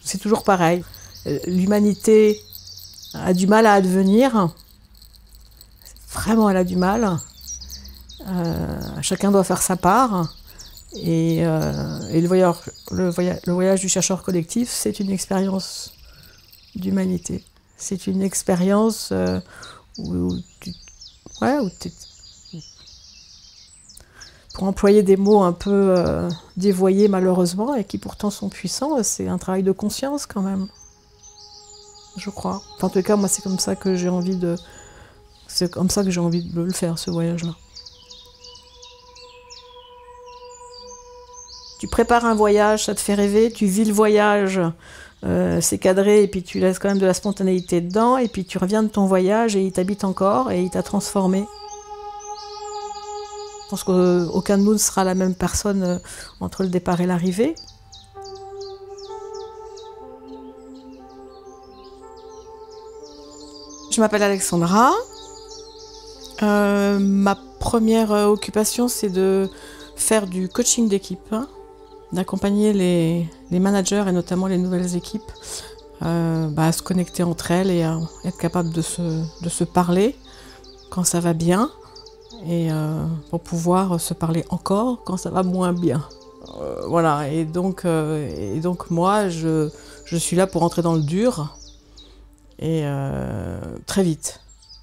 C'est toujours pareil. L'humanité a du mal à advenir. Vraiment, elle a du mal. Chacun doit faire sa part. Et le voyage du chercheur collectif, c'est une expérience d'humanité. C'est une expérience où pour employer des mots un peu dévoyés malheureusement et qui pourtant sont puissants, c'est un travail de conscience quand même, je crois. Enfin, en tout cas, moi, c'est comme ça que j'ai envie de le faire, ce voyage-là. Tu prépares un voyage, ça te fait rêver, tu vis le voyage, c'est cadré, et puis tu laisses quand même de la spontanéité dedans, et puis tu reviens de ton voyage et il t'habite encore, et il t'a transformé. Je pense qu'aucun de nous ne sera la même personne entre le départ et l'arrivée. Je m'appelle Alexandra. Ma première occupation, c'est de faire du coaching d'équipe, d'accompagner les managers et notamment les nouvelles équipes à se connecter entre elles et à être capable de se parler quand ça va bien et pour pouvoir se parler encore quand ça va moins bien. Voilà, et donc moi je suis là pour entrer dans le dur et très vite,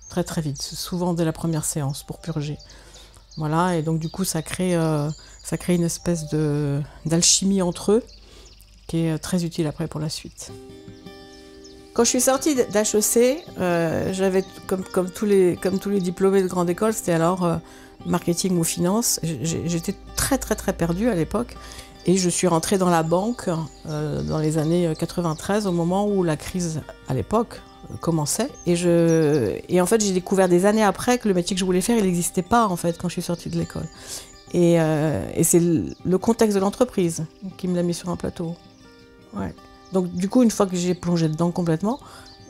très vite, souvent dès la première séance pour purger. Voilà, et donc du coup ça crée une espèce d'alchimie entre eux qui est très utile après pour la suite. Quand je suis sortie d'HEC, j'avais, comme tous les diplômés de grande école, c'était alors marketing ou finance. J'étais très perdue à l'époque et je suis rentrée dans la banque dans les années 93 au moment où la crise à l'époque commençait et en fait j'ai découvert des années après que le métier que je voulais faire il n'existait pas en fait quand je suis sortie de l'école et c'est le contexte de l'entreprise qui me l'a mis sur un plateau. Ouais. Donc du coup une fois que j'ai plongé dedans complètement,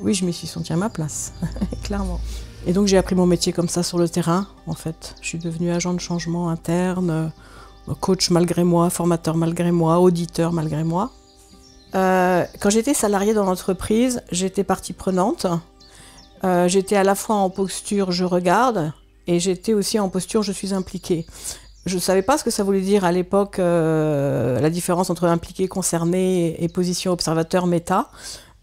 oui je m'y suis sentie à ma place clairement. Et donc j'ai appris mon métier comme ça sur le terrain en fait. Je suis devenue agent de changement interne, coach malgré moi, formateur malgré moi, auditeur malgré moi. Quand j'étais salariée dans l'entreprise, j'étais partie prenante. J'étais à la fois en posture je regarde et j'étais aussi en posture je suis impliquée. Je ne savais pas ce que ça voulait dire à l'époque, la différence entre impliqué, concerné et position observateur méta.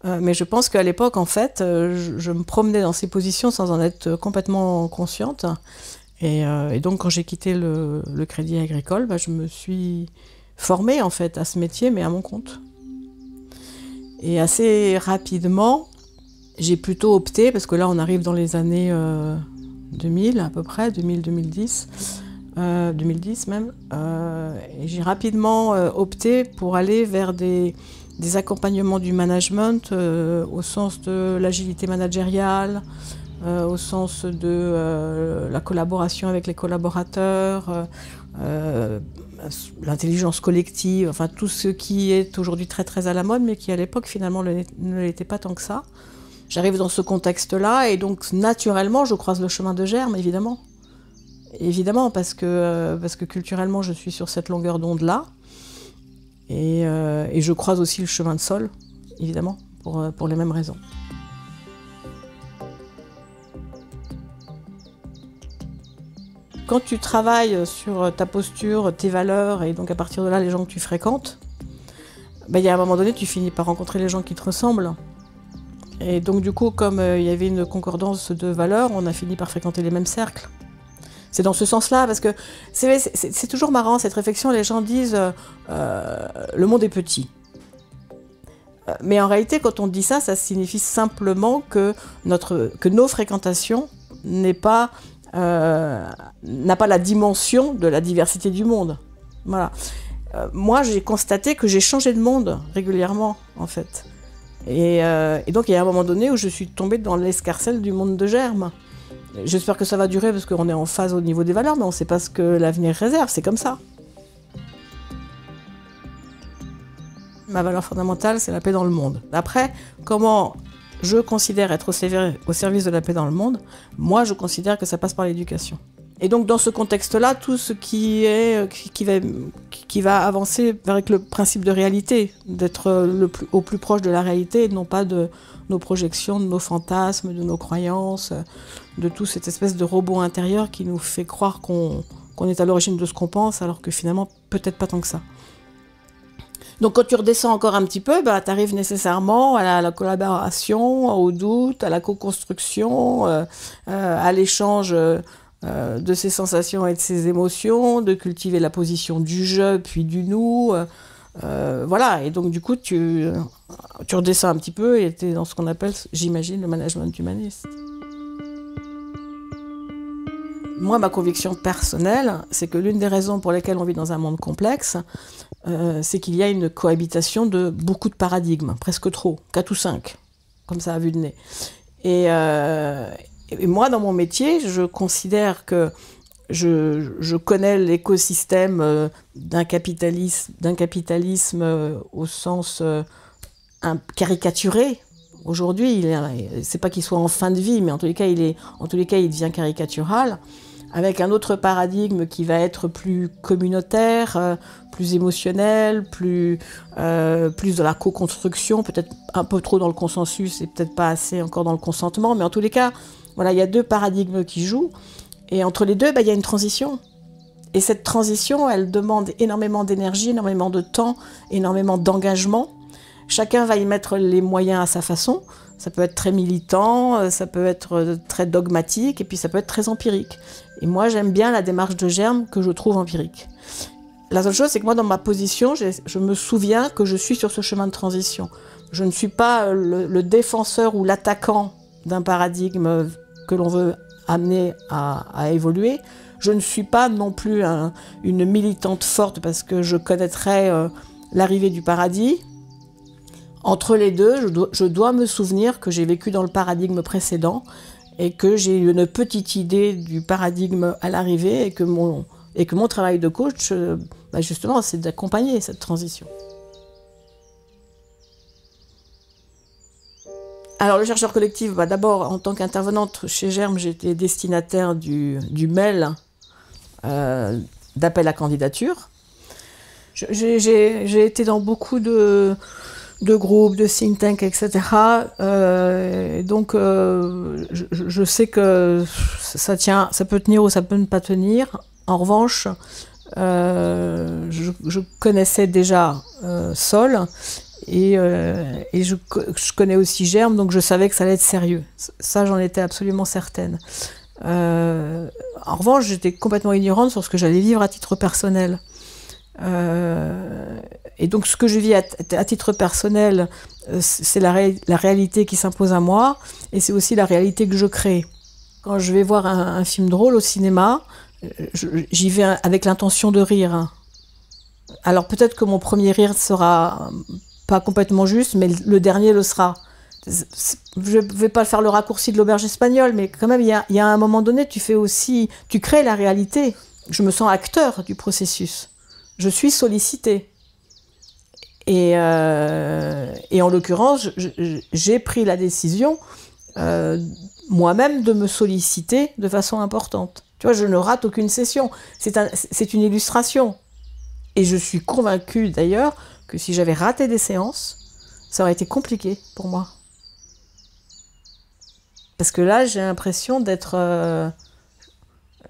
Mais je pense qu'à l'époque, en fait, je me promenais dans ces positions sans en être complètement consciente. Et donc, quand j'ai quitté le Crédit Agricole, je me suis formée en fait à ce métier, mais à mon compte. Et assez rapidement, j'ai plutôt opté, parce que là on arrive dans les années 2000 à peu près, 2000-2010, 2010 même, et j'ai rapidement opté pour aller vers des accompagnements du management au sens de l'agilité managériale, au sens de la collaboration avec les collaborateurs, l'intelligence collective, enfin tout ce qui est aujourd'hui très à la mode, mais qui à l'époque finalement ne l'était pas tant que ça. J'arrive dans ce contexte-là et donc naturellement je croise le chemin de Germe, évidemment. Évidemment parce que culturellement je suis sur cette longueur d'onde-là et je croise aussi le chemin de Sol, évidemment, pour les mêmes raisons. Quand tu travailles sur ta posture, tes valeurs, et donc à partir de là, les gens que tu fréquentes, il y a un moment donné, tu finis par rencontrer les gens qui te ressemblent. Et donc du coup, comme il y avait une concordance de valeurs, on a fini par fréquenter les mêmes cercles. C'est dans ce sens-là, parce que c'est toujours marrant, cette réflexion, les gens disent le monde est petit. Mais en réalité, quand on dit ça, ça signifie simplement que nos fréquentations n'a pas la dimension de la diversité du monde. Voilà. Moi, j'ai constaté que j'ai changé de monde régulièrement, en fait. Et donc, il y a un moment donné où je suis tombée dans l'escarcelle du monde de Germe. J'espère que ça va durer parce qu'on est en phase au niveau des valeurs, mais on ne sait pas ce que l'avenir réserve, c'est comme ça. Ma valeur fondamentale, c'est la paix dans le monde. Après, comment je considère être au service de la paix dans le monde? Moi, je considère que ça passe par l'éducation. Et donc dans ce contexte-là, tout ce qui va avancer avec le principe de réalité, d'être au plus proche de la réalité, et non pas de nos projections, de nos fantasmes, de nos croyances, de toute cette espèce de robot intérieur qui nous fait croire qu'on est à l'origine de ce qu'on pense, alors que finalement, peut-être pas tant que ça. Donc quand tu redescends encore un petit peu, tu arrives nécessairement à la collaboration, au doute, à la co-construction, à l'échange de ses sensations et de ses émotions, de cultiver la position du je puis du nous. Voilà, et donc du coup tu redescends un petit peu et tu es dans ce qu'on appelle, j'imagine, le management humaniste. Moi, ma conviction personnelle, c'est que l'une des raisons pour lesquelles on vit dans un monde complexe, c'est qu'il y a une cohabitation de beaucoup de paradigmes, presque trop, 4 ou 5, comme ça à vue de nez. Et moi, dans mon métier, je considère que je connais l'écosystème d'un capitalisme au sens caricaturé. Aujourd'hui, c'est pas qu'il soit en fin de vie, mais en tous les cas, il devient caricatural, avec un autre paradigme qui va être plus communautaire, plus émotionnel, plus de la co-construction, peut-être un peu trop dans le consensus et peut-être pas assez encore dans le consentement, mais en tous les cas, voilà, il y a 2 paradigmes qui jouent, et entre les 2, il y a une transition. Et cette transition, elle demande énormément d'énergie, énormément de temps, énormément d'engagement. Chacun va y mettre les moyens à sa façon. Ça peut être très militant, ça peut être très dogmatique, et puis ça peut être très empirique. Et moi, j'aime bien la démarche de Germe que je trouve empirique. La seule chose, c'est que moi, dans ma position, je me souviens que je suis sur ce chemin de transition. Je ne suis pas le défenseur ou l'attaquant d'un paradigme que l'on veut amener à évoluer. Je ne suis pas non plus une militante forte parce que je connaîtrais l'arrivée du paradis. Entre les deux, je dois me souvenir que j'ai vécu dans le paradigme précédent et que j'ai eu une petite idée du paradigme à l'arrivée et que mon travail de coach, justement, c'est d'accompagner cette transition. Alors, le chercheur collectif, d'abord, en tant qu'intervenante chez Germe, j'étais destinataire du mail d'appel à candidature. J'ai été dans beaucoup de groupes, de think tanks, etc. Donc, je sais que ça peut tenir ou ça peut ne pas tenir. En revanche, je connaissais déjà Sol et je connais aussi Germe, donc je savais que ça allait être sérieux. Ça, j'en étais absolument certaine. En revanche, j'étais complètement ignorante sur ce que j'allais vivre à titre personnel. Et donc ce que je vis à titre personnel, c'est la réalité qui s'impose à moi, et c'est aussi la réalité que je crée. Quand je vais voir un film drôle au cinéma, j'y vais avec l'intention de rire. Alors peut-être que mon premier rire sera pas complètement juste, mais le dernier le sera. Je ne vais pas faire le raccourci de l'auberge espagnole, mais quand même, il y a un moment donné, tu crées la réalité. Je me sens acteur du processus. Je suis sollicitée. Et en l'occurrence, j'ai pris la décision moi-même de me solliciter de façon importante. Tu vois, je ne rate aucune session. C'est une illustration. Et je suis convaincue d'ailleurs que si j'avais raté des séances, ça aurait été compliqué pour moi. Parce que là, j'ai l'impression d'être...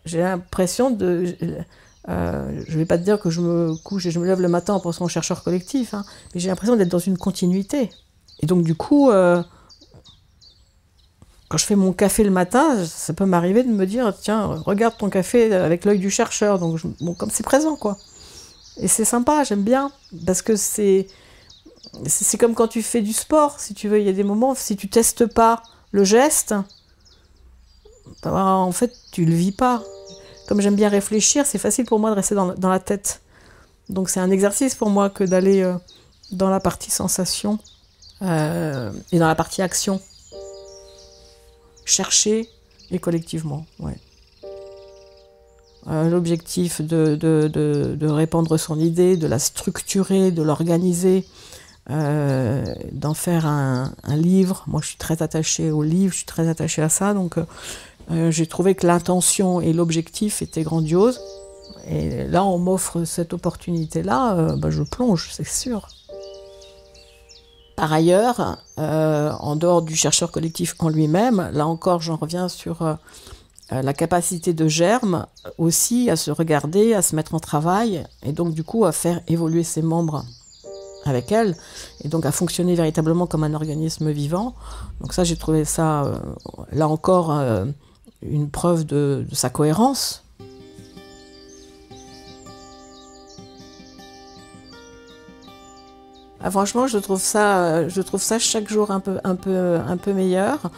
je vais pas te dire que je me couche et je me lève le matin en pensant au chercheur collectif, hein, mais j'ai l'impression d'être dans une continuité. Et donc du coup, quand je fais mon café le matin, ça peut m'arriver de me dire, tiens, regarde ton café avec l'œil du chercheur. Donc comme c'est présent, quoi. Et c'est sympa, j'aime bien, parce que c'est comme quand tu fais du sport, si tu veux. Il y a des moments, si tu testes pas le geste, en fait, tu le vis pas. Comme j'aime bien réfléchir, c'est facile pour moi de rester dans la tête. Donc c'est un exercice pour moi que d'aller dans la partie sensation et dans la partie action. Chercher et collectivement, ouais. L'objectif de répandre son idée, de la structurer, de l'organiser, d'en faire un livre. Moi, je suis très attachée au livre, je suis très attachée à ça. Donc, J'ai trouvé que l'intention et l'objectif étaient grandioses. Et là, on m'offre cette opportunité-là, je plonge, c'est sûr. Par ailleurs, en dehors du chercheur collectif en lui-même, là encore, j'en reviens sur la capacité de Germe aussi à se regarder, à se mettre en travail, et donc du coup à faire évoluer ses membres avec elle, et donc à fonctionner véritablement comme un organisme vivant. Donc ça, j'ai trouvé ça, là encore, une preuve de sa cohérence. Franchement, je trouve ça chaque jour un peu meilleur.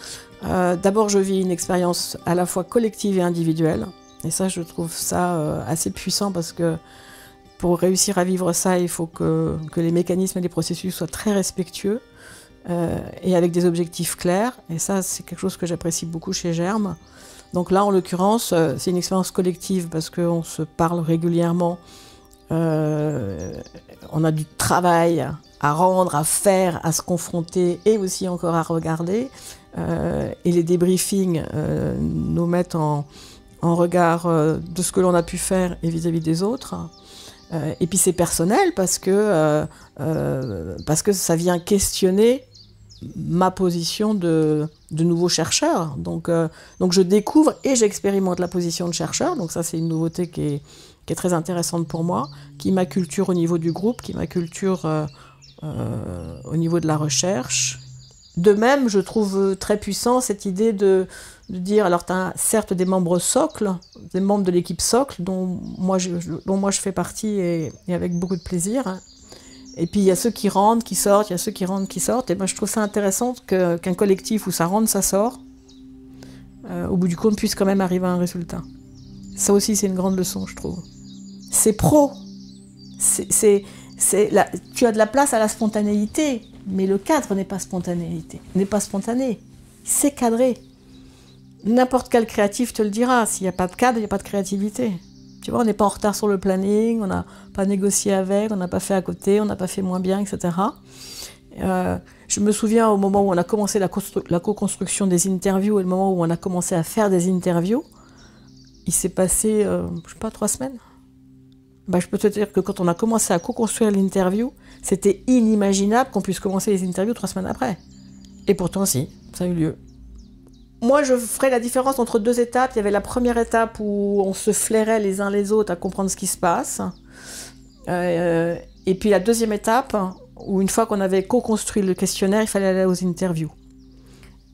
D'abord, je vis une expérience à la fois collective et individuelle. Et ça, je trouve ça assez puissant parce que pour réussir à vivre ça, il faut que les mécanismes et les processus soient très respectueux et avec des objectifs clairs. Et ça, c'est quelque chose que j'apprécie beaucoup chez Germe. Donc là, en l'occurrence, c'est une expérience collective parce qu'on se parle régulièrement. On a du travail à rendre, à faire, à se confronter et aussi encore à regarder. Et les débriefings nous mettent en regard de ce que l'on a pu faire et vis-à-vis des autres. Et puis c'est personnel parce que ça vient questionner ma position de nouveau chercheur. Donc je découvre et j'expérimente la position de chercheur. Donc ça, c'est une nouveauté qui est très intéressante pour moi, qui m'acculture au niveau du groupe, qui m'acculture au niveau de la recherche. De même, je trouve très puissant cette idée de dire, alors tu as certes des membres socles, des membres de l'équipe socle, dont moi je fais partie et avec beaucoup de plaisir. Et puis il y a ceux qui rentrent, qui sortent, il y a ceux qui rentrent, qui sortent. Et je trouve ça intéressant qu'un collectif où ça rentre, ça sort, au bout du compte, puisse quand même arriver à un résultat. Ça aussi, c'est une grande leçon, je trouve. C'est pro. Tu as de la place à la spontanéité, mais le cadre n'est pas spontané. C'est cadré. N'importe quel créatif te le dira. S'il n'y a pas de cadre, il n'y a pas de créativité. Tu vois, on n'est pas en retard sur le planning, on n'a pas négocié avec, on n'a pas fait à côté, on n'a pas fait moins bien, etc. Je me souviens au moment où on a commencé la co-construction des interviews et le moment où on a commencé à faire des interviews, il s'est passé, 3 semaines. Je peux te dire que quand on a commencé à co-construire l'interview, c'était inimaginable qu'on puisse commencer les interviews 3 semaines après. Et pourtant, si, ça a eu lieu. Moi, je ferais la différence entre 2 étapes. Il y avait la première étape où on se flairait les uns les autres à comprendre ce qui se passe. Et puis la deuxième étape, où une fois qu'on avait co-construit le questionnaire, il fallait aller aux interviews.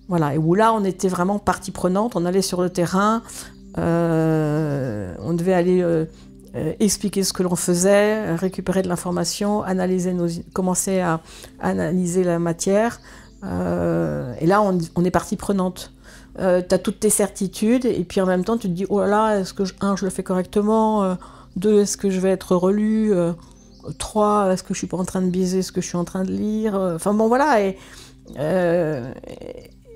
Voilà, et où là, on était vraiment partie prenante. On allait sur le terrain, on devait aller expliquer ce que l'on faisait, récupérer de l'information, commencer à analyser la matière. Et là, on est partie prenante. Tu as toutes tes certitudes et puis en même temps tu te dis oh là là, est-ce que je le fais correctement, 2, est-ce que je vais être relu, 3, est-ce que je suis pas en train de biaiser ce que je suis en train de lire, enfin bon voilà,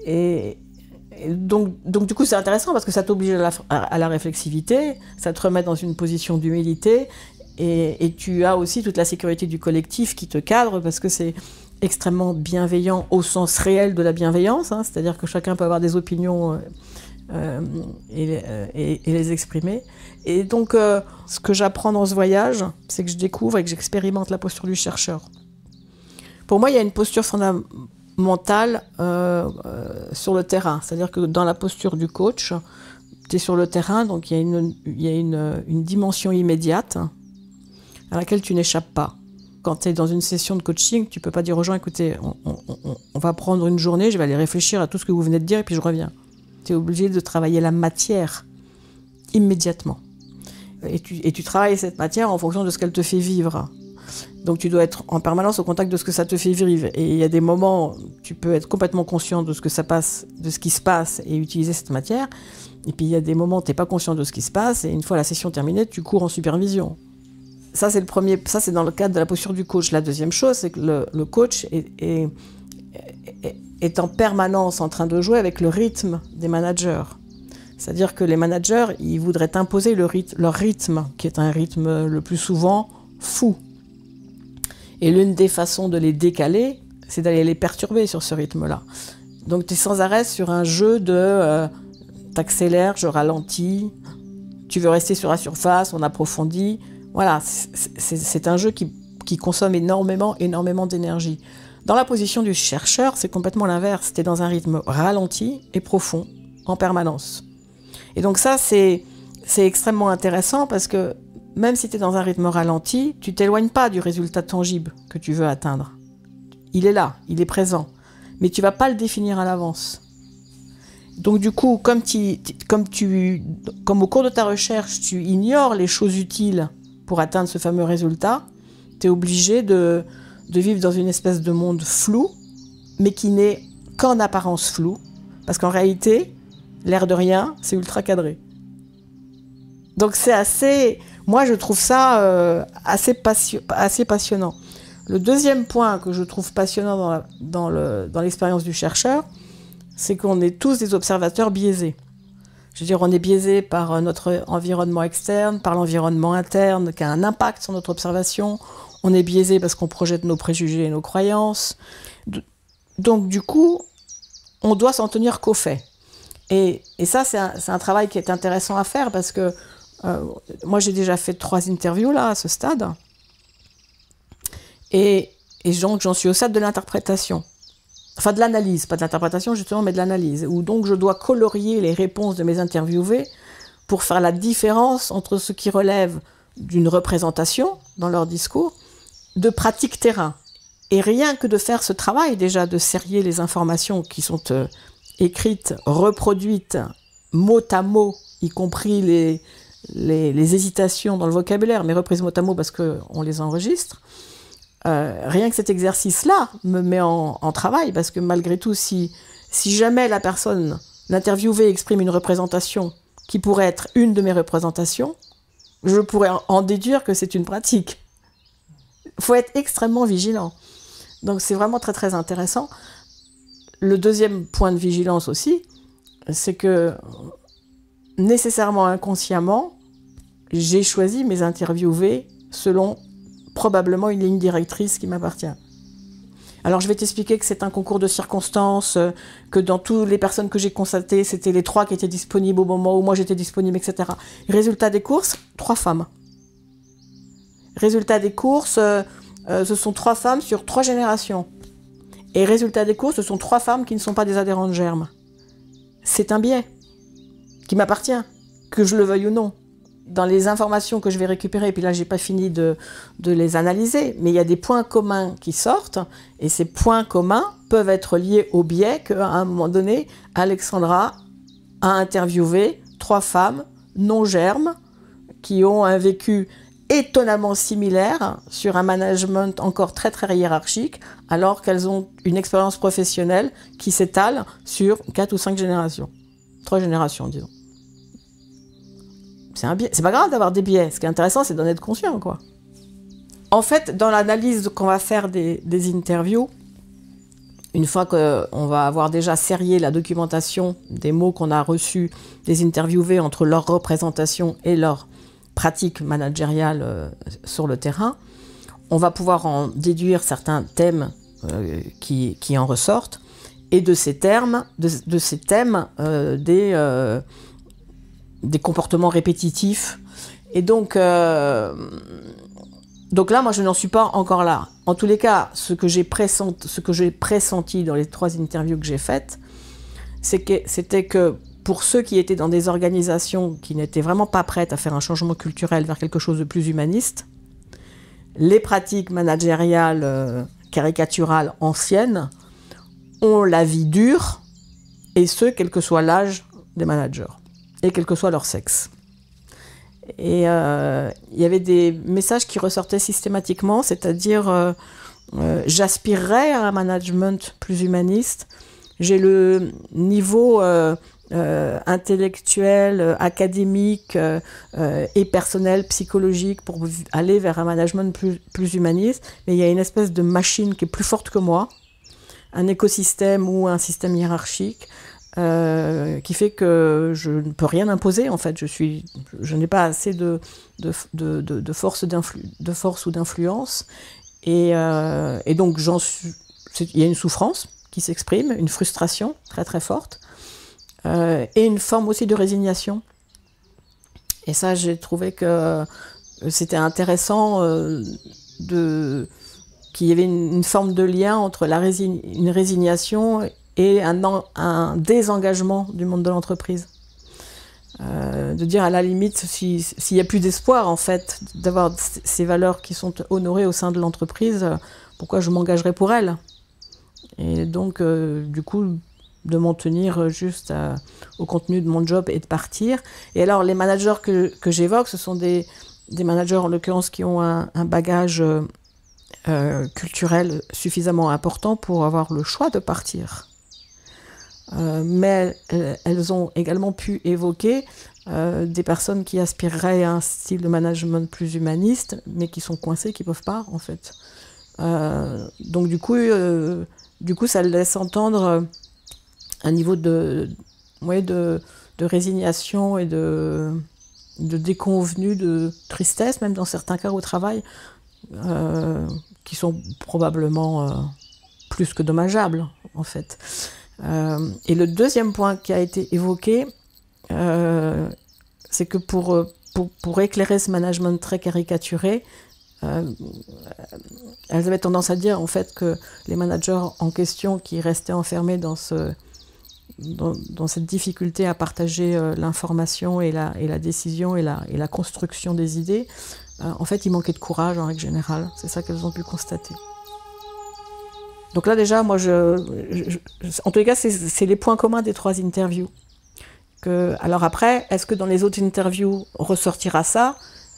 et donc du coup c'est intéressant parce que ça t'oblige à la réflexivité, ça te remet dans une position d'humilité et tu as aussi toute la sécurité du collectif qui te cadre parce que c'est extrêmement bienveillant au sens réel de la bienveillance, hein, c'est-à-dire que chacun peut avoir des opinions et les exprimer. Et donc, ce que j'apprends dans ce voyage, c'est que je découvre et que j'expérimente la posture du chercheur. Pour moi, il y a une posture fondamentale sur le terrain, c'est-à-dire que dans la posture du coach, tu es sur le terrain, donc il y a une dimension immédiate à laquelle tu n'échappes pas. Quand tu es dans une session de coaching, tu ne peux pas dire aux gens, écoutez, on va prendre une journée, je vais aller réfléchir à tout ce que vous venez de dire et puis je reviens. Tu es obligé de travailler la matière immédiatement. Et tu travailles cette matière en fonction de ce qu'elle te fait vivre. Donc tu dois être en permanence au contact de ce que ça te fait vivre. Et il y a des moments où tu peux être complètement conscient de ce qui se passe et utiliser cette matière. Et puis il y a des moments où tu n'es pas conscient de ce qui se passe et une fois la session terminée, tu cours en supervision. Ça, c'est dans le cadre de la posture du coach. La deuxième chose, c'est que le coach est en permanence en train de jouer avec le rythme des managers. C'est-à-dire que les managers, ils voudraient imposer leur rythme, qui est un rythme le plus souvent fou. Et l'une des façons de les décaler, c'est d'aller les perturber sur ce rythme-là. Donc tu es sans arrêt sur un jeu de t'accélère, je ralentis, tu veux rester sur la surface, on approfondit. Voilà, c'est un jeu qui consomme énormément d'énergie. Dans la position du chercheur, c'est complètement l'inverse. Tu es dans un rythme ralenti et profond, en permanence. Et donc ça, c'est extrêmement intéressant parce que même si tu es dans un rythme ralenti, tu t'éloignes pas du résultat tangible que tu veux atteindre. Il est là, il est présent. Mais tu vas pas le définir à l'avance. Donc du coup, comme au cours de ta recherche, tu ignores les choses utiles pour atteindre ce fameux résultat, tu es obligé de vivre dans une espèce de monde flou, mais qui n'est qu'en apparence flou, parce qu'en réalité, l'air de rien, c'est ultra cadré. Donc c'est assez... Moi, je trouve ça assez passionnant. Le deuxième point que je trouve passionnant dans l'expérience du chercheur, c'est qu'on est tous des observateurs biaisés. Je veux dire, on est biaisé par notre environnement externe, par l'environnement interne, qui a un impact sur notre observation. On est biaisé parce qu'on projette nos préjugés et nos croyances. Donc, du coup, on doit s'en tenir qu'aux faits. Et ça, c'est un travail qui est intéressant à faire parce que moi, j'ai déjà fait 3 interviews là, à ce stade. Et donc, j'en suis au stade de l'interprétation. Enfin, de l'analyse, pas de l'interprétation justement, mais de l'analyse. Où donc, je dois colorier les réponses de mes interviewés pour faire la différence entre ce qui relève d'une représentation dans leur discours, de pratique terrain. Et rien que de faire ce travail déjà, de serrer les informations qui sont écrites, reproduites, mot à mot, y compris les hésitations dans le vocabulaire, mais reprises mot à mot parce qu'on les enregistre, rien que cet exercice-là me met en travail, parce que malgré tout, si jamais la personne, l'interviewée, exprime une représentation qui pourrait être une de mes représentations, je pourrais en déduire que c'est une pratique. Il faut être extrêmement vigilant. Donc c'est vraiment très très intéressant. Le deuxième point de vigilance aussi, c'est que nécessairement inconsciemment, j'ai choisi mes interviewés selon probablement une ligne directrice qui m'appartient. Alors je vais t'expliquer que c'est un concours de circonstances, que dans toutes les personnes que j'ai constatées, c'était les 3 qui étaient disponibles au moment où moi j'étais disponible, etc. Résultat des courses, 3 femmes. Résultat des courses, ce sont 3 femmes sur 3 générations. Et résultat des courses, ce sont 3 femmes qui ne sont pas des adhérents de Germe. C'est un biais qui m'appartient, que je le veuille ou non. Dans les informations que je vais récupérer, et puis là, j'ai pas fini de les analyser, mais il y a des points communs qui sortent, et ces points communs peuvent être liés au biais qu'à un moment donné, Alexandra a interviewé 3 femmes non germes qui ont un vécu étonnamment similaire sur un management encore très très hiérarchique, alors qu'elles ont une expérience professionnelle qui s'étale sur 4 ou 5 générations. 3 générations, disons. C'est un biais. C'est pas grave d'avoir des biais. Ce qui est intéressant, c'est d'en être conscient, quoi. En fait, dans l'analyse qu'on va faire des interviews, une fois qu'on va avoir déjà serré la documentation des mots qu'on a reçus des interviewés entre leur représentation et leur pratique managériale sur le terrain, on va pouvoir en déduire certains thèmes qui en ressortent, et de ces thèmes, des comportements répétitifs. Et donc là, moi, je n'en suis pas encore là. En tous les cas, ce que j'ai pressenti dans les 3 interviews que j'ai faites, c'était que pour ceux qui étaient dans des organisations qui n'étaient vraiment pas prêtes à faire un changement culturel vers quelque chose de plus humaniste, les pratiques managériales caricaturales anciennes ont la vie dure, et ce, quel que soit l'âge des managers, et quel que soit leur sexe. Et il y avait des messages qui ressortaient systématiquement, c'est-à-dire j'aspirerais à un management plus humaniste, j'ai le niveau intellectuel, académique et personnel, psychologique pour aller vers un management plus humaniste, mais il y a une espèce de machine qui est plus forte que moi, un écosystème ou un système hiérarchique qui fait que je ne peux rien imposer, en fait. Je n'ai pas assez de force ou d'influence, et donc il y a une souffrance qui s'exprime, une frustration très très forte, et une forme aussi de résignation. Et ça, j'ai trouvé que c'était intéressant qu'il y avait une forme de lien entre une résignation et un désengagement du monde de l'entreprise. De dire à la limite, s'il n'y a plus d'espoir en fait d'avoir ces valeurs qui sont honorées au sein de l'entreprise, pourquoi je m'engagerais pour elles? Et donc, du coup, de m'en tenir juste au contenu de mon job et de partir. Et alors, les managers que j'évoque, ce sont des managers, en l'occurrence, qui ont un bagage culturel suffisamment important pour avoir le choix de partir. Mais elles ont également pu évoquer des personnes qui aspireraient à un style de management plus humaniste, mais qui sont coincées, qui ne peuvent pas, en fait. Donc, du coup, ça laisse entendre un niveau de résignation et de déconvenue, de tristesse, même dans certains cas au travail, qui sont probablement plus que dommageables, en fait. Et le deuxième point qui a été évoqué, c'est que pour éclairer ce management très caricaturé, elles avaient tendance à dire en fait que les managers en question qui restaient enfermés dans cette difficulté à partager l'information et la décision et la construction des idées, en fait ils manquaient de courage en règle générale. C'est ça qu'elles ont pu constater. Donc là déjà, moi, en tous les cas, c'est les points communs des 3 interviews. Alors après, est-ce que dans les autres interviews ressortira ça?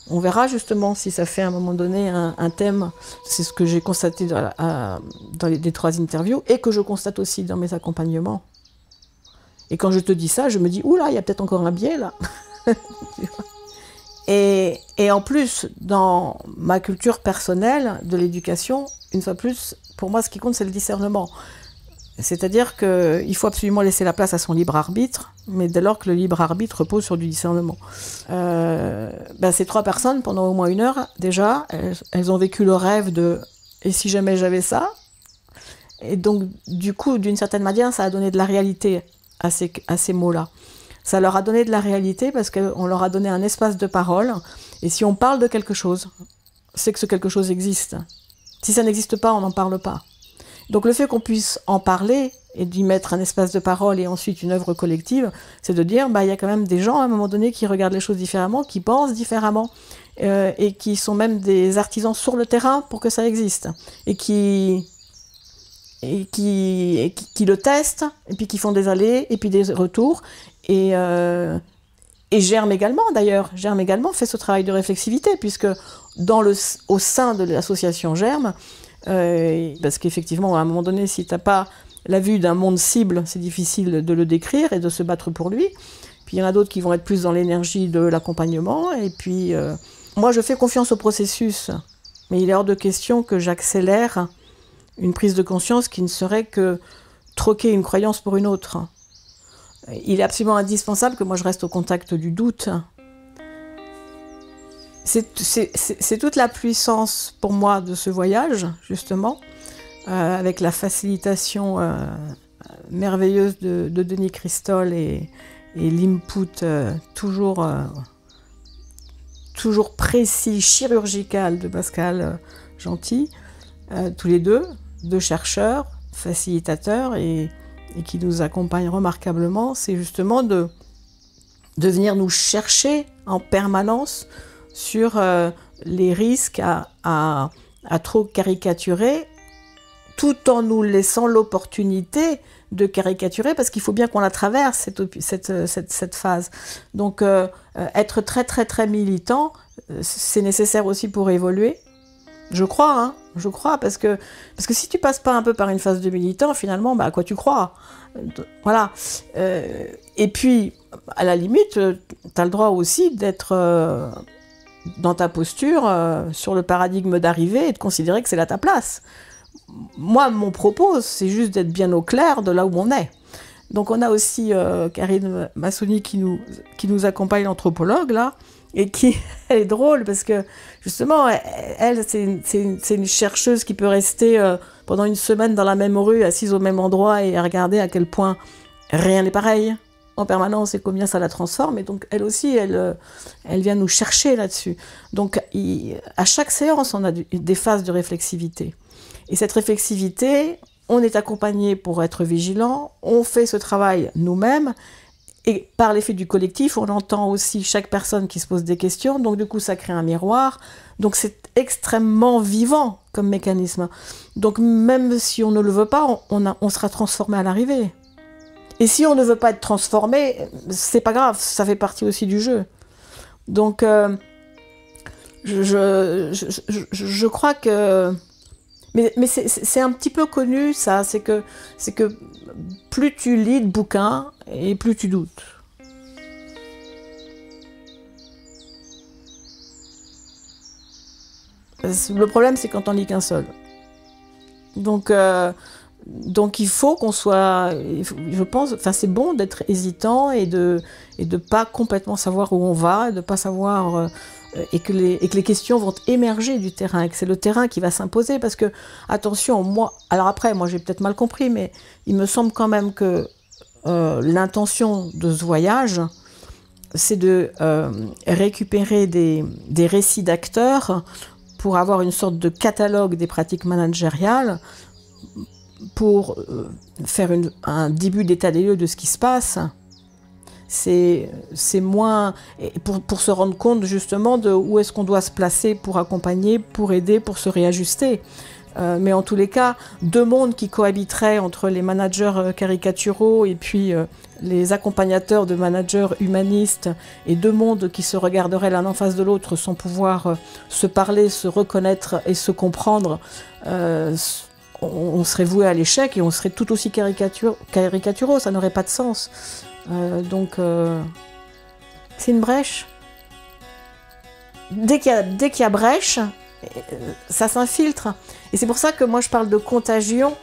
On verra justement si ça fait à un moment donné un thème. C'est ce que j'ai constaté dans les 3 interviews et que je constate aussi dans mes accompagnements. Et quand je te dis ça, je me dis, oula, il y a peut-être encore un biais là. Et en plus, dans ma culture personnelle de l'éducation, une fois plus, pour moi, ce qui compte, c'est le discernement. C'est-à-dire qu'il faut absolument laisser la place à son libre arbitre, mais dès lors que le libre arbitre repose sur du discernement. Ces 3 personnes, pendant au moins 1 heure, déjà, elles ont vécu le rêve de « et si jamais j'avais ça ?» Et donc, du coup, d'une certaine manière, ça a donné de la réalité à ces mots-là. Ça leur a donné de la réalité parce qu'on leur a donné un espace de parole. Et si on parle de quelque chose, c'est que ce quelque chose existe. Si ça n'existe pas, on n'en parle pas. Donc le fait qu'on puisse en parler et d'y mettre un espace de parole et ensuite une œuvre collective, c'est de dire il y a quand même des gens à un moment donné qui regardent les choses différemment, qui pensent différemment et qui sont même des artisans sur le terrain pour que ça existe. Et qui le testent, et puis qui font des allers, et puis des retours. Et Germe également, d'ailleurs. Germe également fait ce travail de réflexivité, puisque au sein de l'association Germe, parce qu'effectivement, à un moment donné, si tu n'as pas la vue d'un monde cible, c'est difficile de le décrire et de se battre pour lui. Puis il y en a d'autres qui vont être plus dans l'énergie de l'accompagnement. Et puis, moi, je fais confiance au processus, mais il est hors de question que j'accélère une prise de conscience qui ne serait que troquer une croyance pour une autre. Il est absolument indispensable que moi je reste au contact du doute. C'est toute la puissance pour moi de ce voyage, justement, avec la facilitation merveilleuse de Denis Christol et l'input toujours précis, chirurgical de Pascal Gentil, tous les deux chercheurs, facilitateurs et qui nous accompagnent remarquablement, c'est justement de venir nous chercher en permanence sur les risques à trop caricaturer, tout en nous laissant l'opportunité de caricaturer, parce qu'il faut bien qu'on la traverse, cette phase. Donc, être très, très, très militant, c'est nécessaire aussi pour évoluer. Je crois, parce que si tu passes pas un peu par une phase de militant, finalement, à quoi tu crois? Voilà. Et puis, à la limite, tu as le droit aussi d'être dans ta posture, sur le paradigme d'arrivée et de considérer que c'est là ta place. Moi, mon propos, c'est juste d'être bien au clair de là où on est. Donc on a aussi Karine Massouni qui nous accompagne, l'anthropologue, là, et qui elle est drôle parce que justement, elle c'est une chercheuse qui peut rester pendant une semaine dans la même rue, assise au même endroit et à regarder à quel point rien n'est pareil en permanence et combien ça la transforme. Et donc, elle aussi, elle vient nous chercher là-dessus. Donc, à chaque séance, on a des phases de réflexivité. Et cette réflexivité, on est accompagné pour être vigilant, on fait ce travail nous-mêmes, et par l'effet du collectif, on entend aussi chaque personne qui se pose des questions, donc du coup ça crée un miroir, donc c'est extrêmement vivant comme mécanisme. Donc même si on ne le veut pas, on sera transformé à l'arrivée. Et si on ne veut pas être transformé, c'est pas grave, ça fait partie aussi du jeu. Donc je crois que... Mais c'est un petit peu connu, ça, c'est que plus tu lis de bouquins et plus tu doutes. Le problème, c'est quand on lit qu'un seul. Donc il faut qu'on soit, je pense, enfin c'est bon d'être hésitant et de pas complètement savoir où on va, et de pas savoir... et que les questions vont émerger du terrain, et que c'est le terrain qui va s'imposer, parce que, attention, moi, alors après, moi j'ai peut-être mal compris, mais il me semble quand même que l'intention de ce voyage, c'est de récupérer des récits d'acteurs pour avoir une sorte de catalogue des pratiques managériales, pour faire un début d'état des lieux de ce qui se passe. C'est moins... Pour se rendre compte justement de où est-ce qu'on doit se placer pour accompagner, pour aider, pour se réajuster. Mais en tous les cas, deux mondes qui cohabiteraient entre les managers caricaturaux et puis les accompagnateurs de managers humanistes, et deux mondes qui se regarderaient l'un en face de l'autre sans pouvoir se parler, se reconnaître et se comprendre, on serait voué à l'échec et on serait tout aussi caricaturaux, ça n'aurait pas de sens. Donc, c'est une brèche. Dès qu'il y a brèche, ça s'infiltre. Et c'est pour ça que moi je parle de contagion.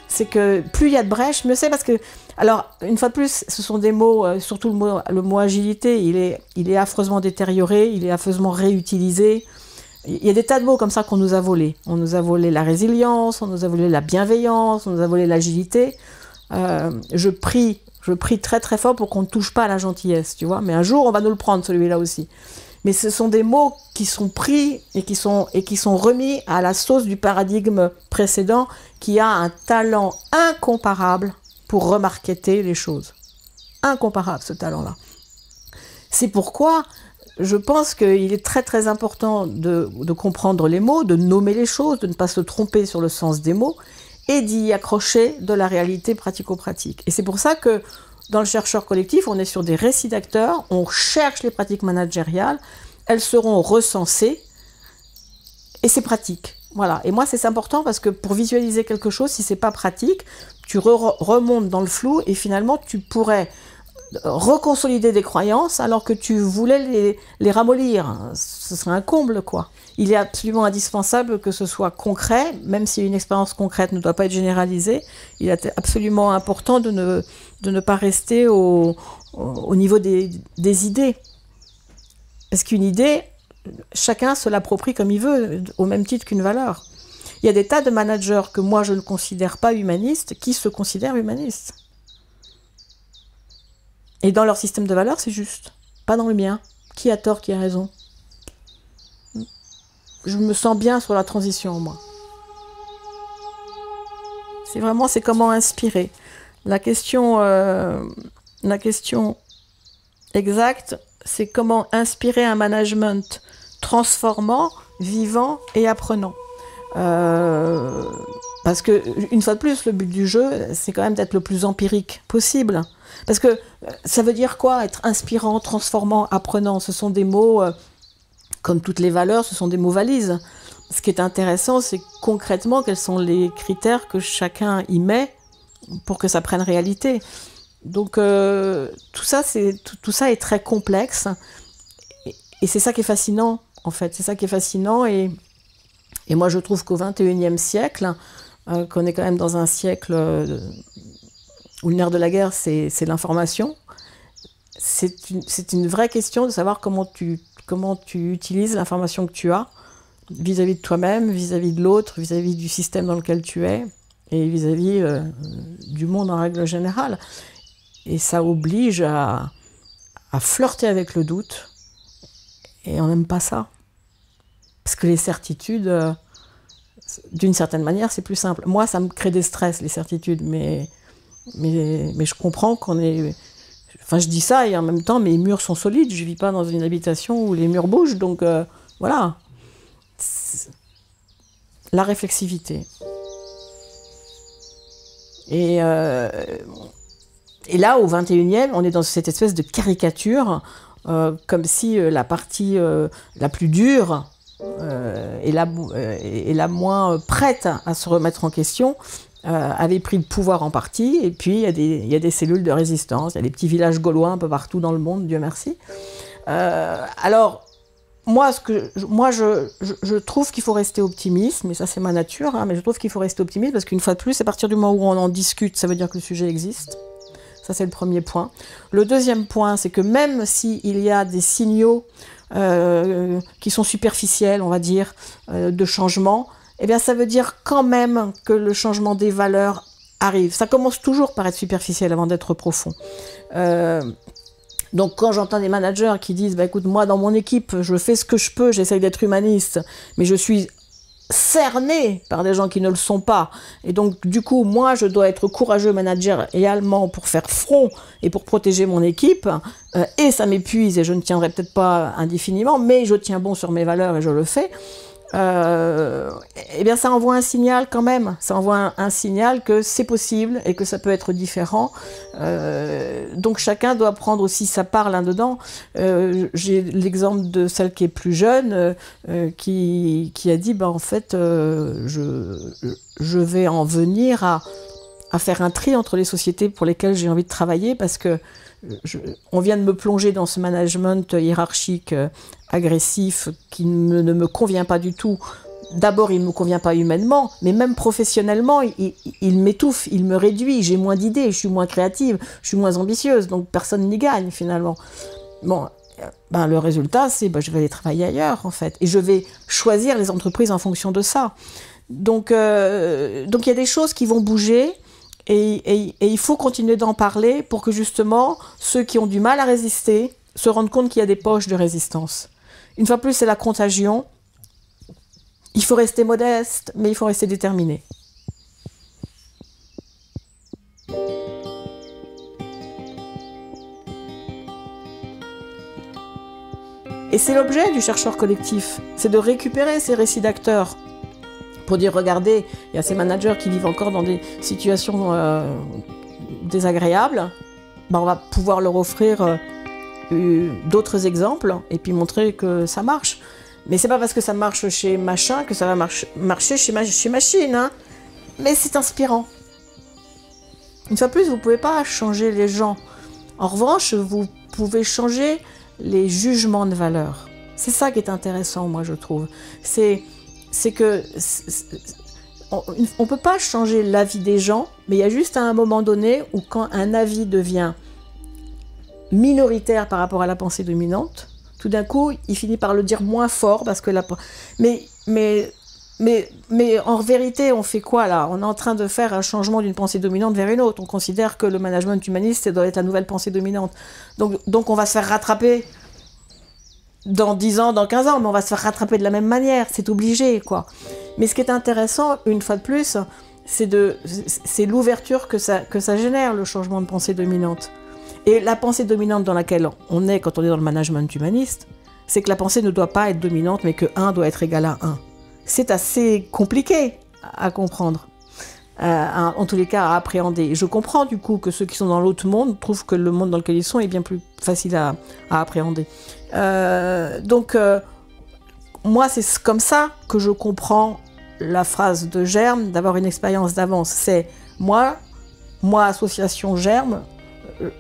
C'est que plus il y a de brèches, mieux c'est, parce que... Alors, une fois de plus, ce sont des mots, surtout le mot agilité, il est affreusement détérioré, il est affreusement réutilisé. Il y a des tas de mots comme ça qu'on nous a volés. On nous a volé la résilience, on nous a volé la bienveillance, on nous a volé l'agilité. Je prie très très fort pour qu'on ne touche pas à la gentillesse, tu vois. Mais un jour, on va nous le prendre, celui-là aussi. Mais ce sont des mots qui sont pris et qui sont remis à la sauce du paradigme précédent, qui a un talent incomparable pour remarketer les choses. Incomparable, ce talent-là. C'est pourquoi je pense qu'il est très très important de comprendre les mots, de nommer les choses, de ne pas se tromper sur le sens des mots, et d'y accrocher de la réalité pratico-pratique. Et c'est pour ça que dans le chercheur collectif, on est sur des récits d'acteurs, on cherche les pratiques managériales, elles seront recensées, et c'est pratique. Voilà. Et moi, c'est important parce que pour visualiser quelque chose, si c'est pas pratique, tu remontes dans le flou et finalement, tu pourrais reconsolider des croyances alors que tu voulais les ramollir. Ce serait un comble, quoi. Il est absolument indispensable que ce soit concret, même si une expérience concrète ne doit pas être généralisée. Il est absolument important de ne pas rester au niveau des idées. Parce qu'une idée, chacun se l'approprie comme il veut, au même titre qu'une valeur. Il y a des tas de managers que moi je ne considère pas humanistes, qui se considèrent humanistes. Et dans leur système de valeurs, c'est juste. Pas dans le mien. Qui a tort, qui a raison? Je me sens bien sur la transition, moi. C'est comment inspirer. La question exacte, c'est comment inspirer un management transformant, vivant et apprenant. Parce que, une fois de plus, le but du jeu, c'est quand même d'être le plus empirique possible. Parce que ça veut dire quoi, être inspirant, transformant, apprenant? Ce sont des mots, comme toutes les valeurs, ce sont des mots valises. Ce qui est intéressant, c'est concrètement quels sont les critères que chacun y met pour que ça prenne réalité. Donc tout ça est très complexe. Et c'est ça qui est fascinant, en fait. C'est ça qui est fascinant. Et moi, je trouve qu'au XXIe siècle, qu'on est quand même dans un siècle où le nerf de la guerre, c'est l'information. C'est une vraie question de savoir comment tu utilises l'information que tu as vis-à-vis de toi-même, vis-à-vis de l'autre, vis-à-vis du système dans lequel tu es, et vis-à-vis du monde en règle générale. et ça oblige à flirter avec le doute, et on n'aime pas ça. Parce que les certitudes, d'une certaine manière, c'est plus simple. Moi, ça me crée des stress, les certitudes, mais je comprends qu'on est... Enfin, je dis ça, et en même temps, mes murs sont solides, je ne vis pas dans une habitation où les murs bougent, donc voilà. La réflexivité. Et là, au 21e, on est dans cette espèce de caricature, comme si la partie la plus dure et la moins prête à se remettre en question avait pris le pouvoir en partie, et puis il y a des cellules de résistance, il y a des petits villages gaulois un peu partout dans le monde, Dieu merci. Alors, moi, je trouve qu'il faut rester optimiste, mais ça c'est ma nature, hein, mais je trouve qu'il faut rester optimiste parce qu'une fois de plus, à partir du moment où on en discute, ça veut dire que le sujet existe. Ça c'est le premier point. Le deuxième point, c'est que même s'il y a des signaux qui sont superficiels, on va dire, de changement, eh bien ça veut dire quand même que le changement des valeurs arrive. Ça commence toujours par être superficiel avant d'être profond. Donc quand j'entends des managers qui disent bah, « écoute, moi dans mon équipe, je fais ce que je peux, j'essaye d'être humaniste, mais je suis cerné par des gens qui ne le sont pas. Et donc du coup, moi je dois être courageux managérialement pour faire front et pour protéger mon équipe, et ça m'épuise et je ne tiendrai peut-être pas indéfiniment, mais je tiens bon sur mes valeurs et je le fais. » Eh bien ça envoie un signal quand même, ça envoie un signal que c'est possible et que ça peut être différent, donc chacun doit prendre aussi sa part là-dedans. J'ai l'exemple de celle qui est plus jeune, qui a dit bah, en fait je vais en venir à faire un tri entre les sociétés pour lesquelles j'ai envie de travailler, parce que on vient de me plonger dans ce management hiérarchique agressif qui ne me convient pas du tout. D'abord, il ne me convient pas humainement, mais même professionnellement, il m'étouffe, il me réduit, j'ai moins d'idées, je suis moins créative, je suis moins ambitieuse, donc personne n'y gagne finalement. Bon, ben, le résultat, c'est ben, je vais aller travailler ailleurs en fait, et je vais choisir les entreprises en fonction de ça. Donc il y a des choses qui vont bouger, et il faut continuer d'en parler pour que justement ceux qui ont du mal à résister se rendent compte qu'il y a des poches de résistance. Une fois de plus, c'est la contagion. Il faut rester modeste, mais il faut rester déterminé. Et c'est l'objet du chercheur collectif, c'est de récupérer ces récits d'acteurs pour dire, regardez, il y a ces managers qui vivent encore dans des situations désagréables, ben, on va pouvoir leur offrir d'autres exemples et puis montrer que ça marche. Mais c'est pas parce que ça marche chez machin que ça va marcher chez machine, hein. Mais c'est inspirant. Une fois de plus, vous pouvez pas changer les gens. En revanche, vous pouvez changer les jugements de valeur. C'est ça qui est intéressant, moi, je trouve. C'est que on peut pas changer l'avis des gens, mais il y a juste à un moment donné où quand un avis devient minoritaire par rapport à la pensée dominante, tout d'un coup, il finit par le dire moins fort parce que mais en vérité, on fait quoi là? On est en train de faire un changement d'une pensée dominante vers une autre. On considère que le management humaniste doit être la nouvelle pensée dominante. Donc on va se faire rattraper dans 10 ans, dans 15 ans, mais on va se faire rattraper de la même manière. C'est obligé, quoi. Mais ce qui est intéressant, une fois de plus, c'est l'ouverture que ça génère, le changement de pensée dominante. Et la pensée dominante dans laquelle on est quand on est dans le management humaniste, c'est que la pensée ne doit pas être dominante, mais que 1 doit être égal à 1. C'est assez compliqué à comprendre, en tous les cas à appréhender. Je comprends du coup que ceux qui sont dans l'autre monde trouvent que le monde dans lequel ils sont est bien plus facile à appréhender. Moi c'est comme ça que je comprends la phrase de Germe, d'avoir une expérience d'avance. C'est moi association Germe,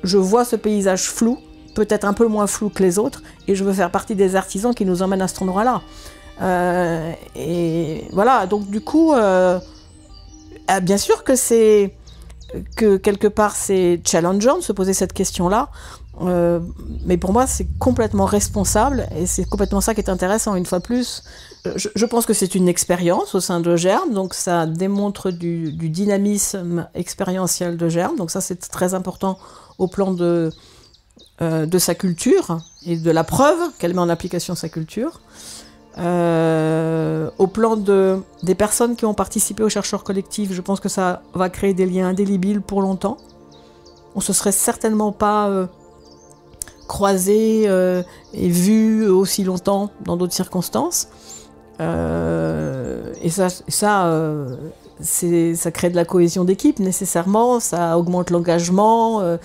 je vois ce paysage flou, peut-être un peu moins flou que les autres, et je veux faire partie des artisans qui nous emmènent à cet endroit-là. Et voilà, donc du coup, bien sûr que quelque part c'est challengeant de se poser cette question-là, mais pour moi c'est complètement responsable, et c'est complètement ça qui est intéressant. Une fois plus, je pense que c'est une expérience au sein de Germe, donc ça démontre du dynamisme expérientiel de Germe, donc ça c'est très important au plan de sa culture et de la preuve qu'elle met en application sa culture, au plan des personnes qui ont participé aux chercheurs collectifs. Je pense que ça va créer des liens indélébiles pour longtemps. On se serait certainement pas croisés et vus aussi longtemps dans d'autres circonstances. Et ça crée de la cohésion d'équipe nécessairement, ça augmente l'engagement,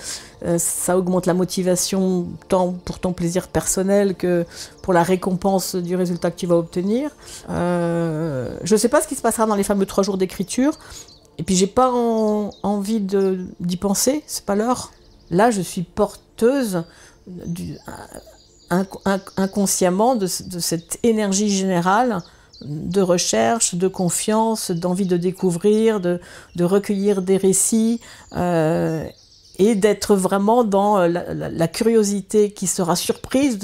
ça augmente la motivation tant pour ton plaisir personnel que pour la récompense du résultat que tu vas obtenir. Je ne sais pas ce qui se passera dans les fameux 3 jours d'écriture, et puis j'ai pas envie d'y penser, c'est pas l'heure. Là, je suis porteuse inconsciemment de cette énergie générale de recherche, de confiance, d'envie de découvrir, de recueillir des récits et d'être vraiment dans la curiosité qui sera surprise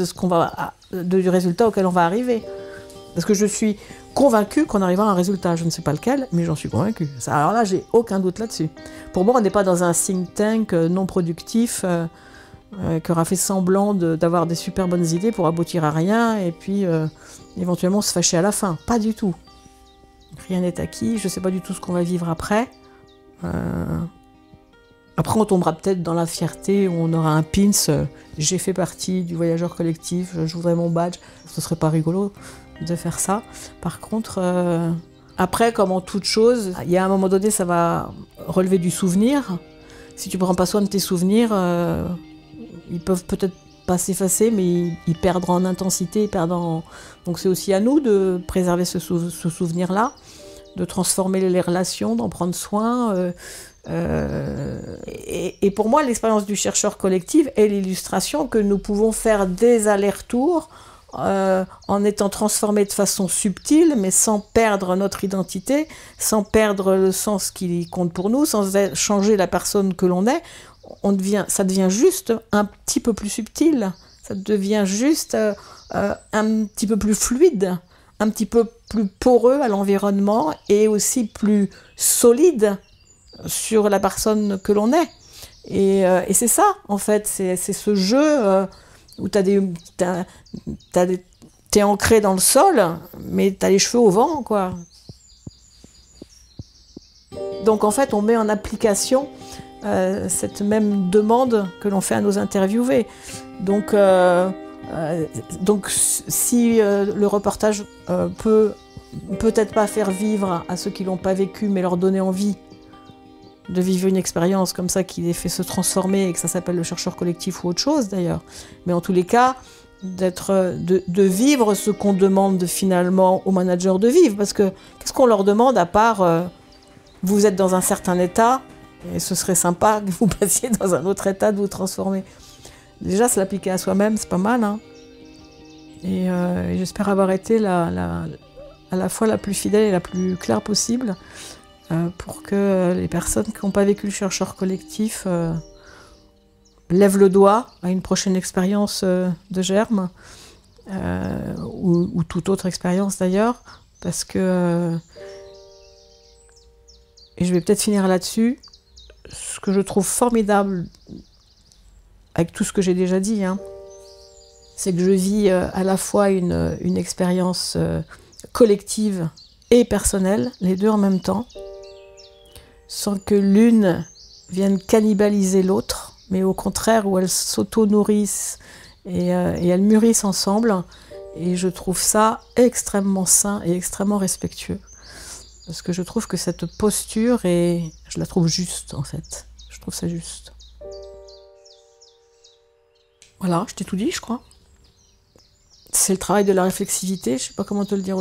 du résultat auquel on va arriver. Parce que je suis convaincue qu'on arrivera à un résultat, je ne sais pas lequel, mais j'en suis convaincue. Alors là, j'ai aucun doute là-dessus. Pour moi, on n'est pas dans un think tank non productif qui aura fait semblant d'avoir des super bonnes idées pour aboutir à rien et puis éventuellement se fâcher à la fin. Pas du tout. Rien n'est acquis, je ne sais pas du tout ce qu'on va vivre après. Après, on tombera peut-être dans la fierté où on aura un pins. J'ai fait partie du voyageur collectif, je voudrais mon badge. Ce serait pas rigolo de faire ça. Par contre, après, comme en toute chose, il y a un moment donné, ça va relever du souvenir. Si tu ne prends pas soin de tes souvenirs, ils peuvent peut-être pas s'effacer, mais ils perdent en intensité, Donc c'est aussi à nous de préserver ce souvenir-là, de transformer les relations, d'en prendre soin. Et pour moi, l'expérience du chercheur collectif est l'illustration que nous pouvons faire des allers-retours en étant transformés de façon subtile, mais sans perdre notre identité, sans perdre le sens qui compte pour nous, sans changer la personne que l'on est. Ça devient juste un petit peu plus subtil, ça devient juste un petit peu plus fluide, un petit peu plus poreux à l'environnement et aussi plus solide sur la personne que l'on est. Et c'est ça, en fait, c'est ce jeu où t'es ancré dans le sol, mais t'as les cheveux au vent, quoi. Donc en fait, on met en application cette même demande que l'on fait à nos interviewés. Donc si le reportage peut peut-être pas faire vivre à ceux qui l'ont pas vécu, mais leur donner envie de vivre une expérience comme ça qui les fait se transformer et que ça s'appelle le chercheur collectif ou autre chose d'ailleurs. Mais en tous les cas, de vivre ce qu'on demande finalement aux managers de vivre. Parce que qu'est-ce qu'on leur demande à part vous êtes dans un certain état et ce serait sympa que vous passiez dans un autre état, de vous transformer. Déjà, se l'appliquer à soi-même, c'est pas mal. Hein. Et j'espère avoir été à la fois la plus fidèle et la plus claire possible pour que les personnes qui n'ont pas vécu le chercheur collectif lèvent le doigt à une prochaine expérience de germe ou toute autre expérience d'ailleurs, parce que et je vais peut-être finir là-dessus. Ce que je trouve formidable avec tout ce que j'ai déjà dit, hein, c'est que je vis à la fois une expérience collective et personnelle, les deux en même temps, sans que l'une vienne cannibaliser l'autre, mais au contraire où elles s'auto-nourrissent et elles mûrissent ensemble. Et je trouve ça extrêmement sain et extrêmement respectueux. Parce que je trouve que cette posture, je la trouve juste en fait. Je trouve ça juste. Voilà, je t'ai tout dit, je crois. C'est le travail de la réflexivité, je sais pas comment te le dire.